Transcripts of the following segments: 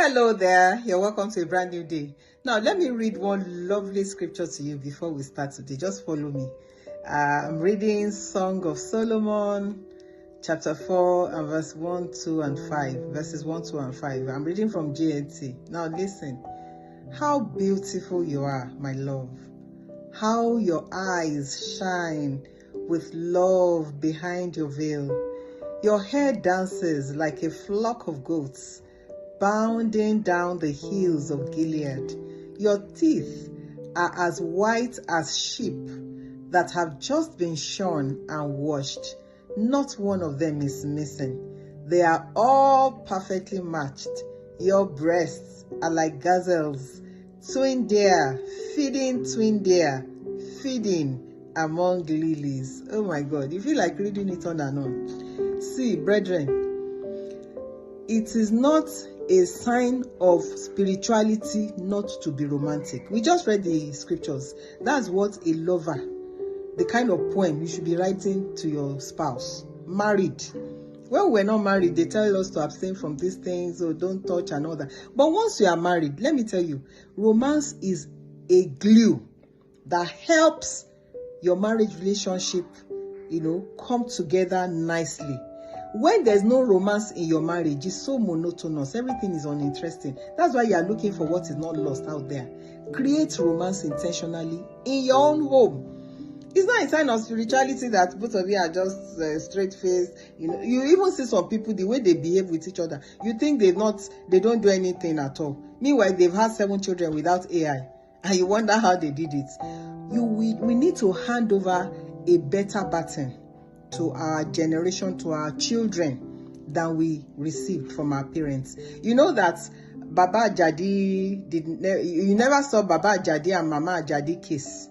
Hello there, you're welcome to a brand new day. Now let me read one lovely scripture to you before we start today. Just follow me. I'm reading Song of Solomon chapter 4 and verse 1, 2 and 5. Verses 1, 2 and 5. I'm reading from GNT. Now listen. How beautiful you are, my love. How your eyes shine with love behind your veil. Your hair dances like a flock of goats, bounding down the hills of Gilead. Your teeth are as white as sheep that have just been shorn and washed. Not one of them is missing. They are all perfectly matched. Your breasts are like gazelles, twin deer, feeding among lilies. Oh my God, you feel like reading it on and on. See, brethren, it is not a sign of spirituality not to be romantic. We just read the scriptures. That's what a lover, the kind of poem you should be writing to your spouse. Married. When we're not married, they tell us to abstain from these things, or don't touch and all that. But once you are married, let me tell you, romance is a glue that helps your marriage relationship, come together nicely. When there's no romance in your marriage, it's so monotonous. Everything is uninteresting. That's why you are looking for what is not lost out there. Create romance intentionally in your own home. It's not a sign of spirituality that both of you are just straight-faced. You even see some people, the way they behave with each other, you think they don't do anything at all. Meanwhile, they've had 7 children without AI, and you wonder how they did it. We need to hand over a better baton to our generation, to our children, than we received from our parents. You know that Baba Jadi you never saw Baba Jadi and Mama Jadi kiss,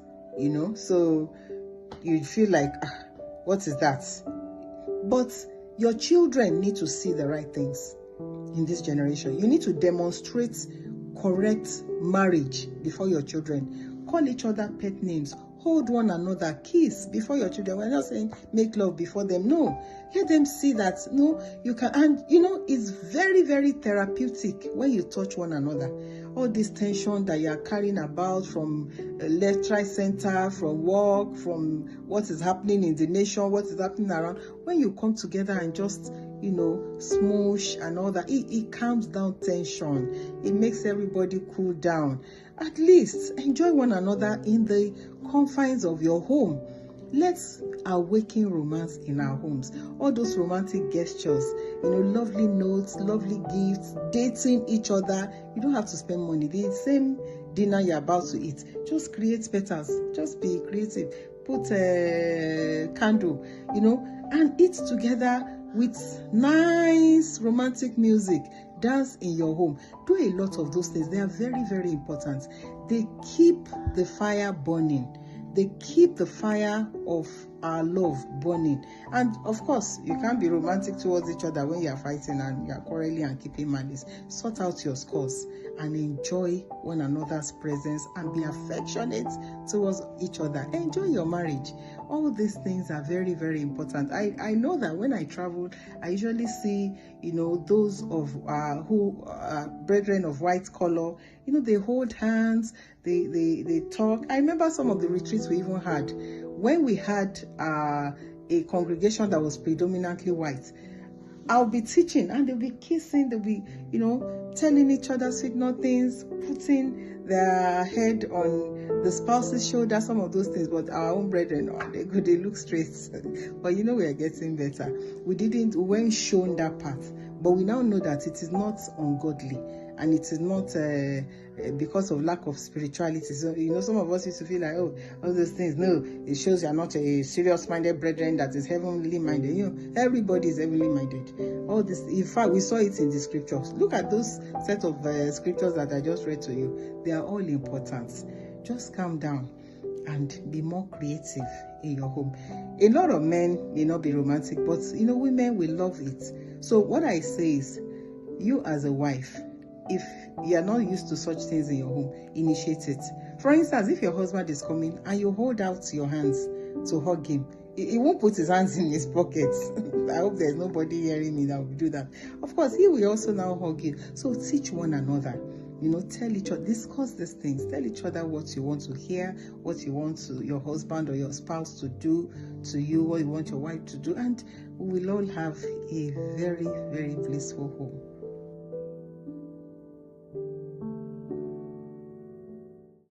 so you feel like, what is that? But your children need to see the right things in this generation. You need to demonstrate correct marriage before your children. Call each other pet names. Hold one another, kiss before your children. We're not saying make love before them. No, let them see that, you can. And, it's very, very therapeutic when you touch one another. All this tension that you are carrying about from left, right, center, from work, from what is happening in the nation, what is happening around. When you come together and just, smoosh and all that, it calms down tension. It makes everybody cool down. At least enjoy one another in the confines of your home. Let's awaken romance in our homes. All those romantic gestures, lovely notes, lovely gifts, dating each other. You don't have to spend money. The same dinner you're about to eat, just create petals. Just be creative. Put a candle, and eat together with nice romantic music. Dance in your home. Do a lot of those things. They are very, very important. They keep the fire burning. They keep the fire of our love burning. And of course, you can't be romantic towards each other when you are fighting and you are quarreling and keeping malice. Sort out your scores and enjoy one another's presence and be affectionate towards each other. Enjoy your marriage. All these things are very, very important. I know that when I travel, I usually see, those of who are brethren of white color, they hold hands, they talk. I remember some of the retreats we even had when we had a congregation that was predominantly white. I'll be teaching and they'll be kissing, they'll be, telling each other sweet nothings, putting their head on the spouse's shoulder, some of those things. But our own brethren, they look straight. But we are getting better. We weren't shown that path. But we now know that it is not ungodly and it is not because of lack of spirituality. So, some of us used to feel like, all those things. No, it shows you're not a serious-minded brethren that is heavenly minded. Everybody is heavenly minded. All this, in fact, we saw it in the scriptures. Look at those set of scriptures that I just read to you. They are all important. Just calm down and be more creative in your home. A lot of men may not be romantic, but women will love it. So what I say is, you as a wife, if you are not used to such things in your home, initiate it. For instance, if your husband is coming and you hold out your hands to hug him, He won't put his hands in his pockets. I hope there's nobody hearing me that will do that. Of course, he will also now hug you. So teach one another. Tell each other, discuss these things. Tell each other what you want to hear, what you want your husband or your spouse to do to you, what you want your wife to do, and we will all have a very, very blissful home.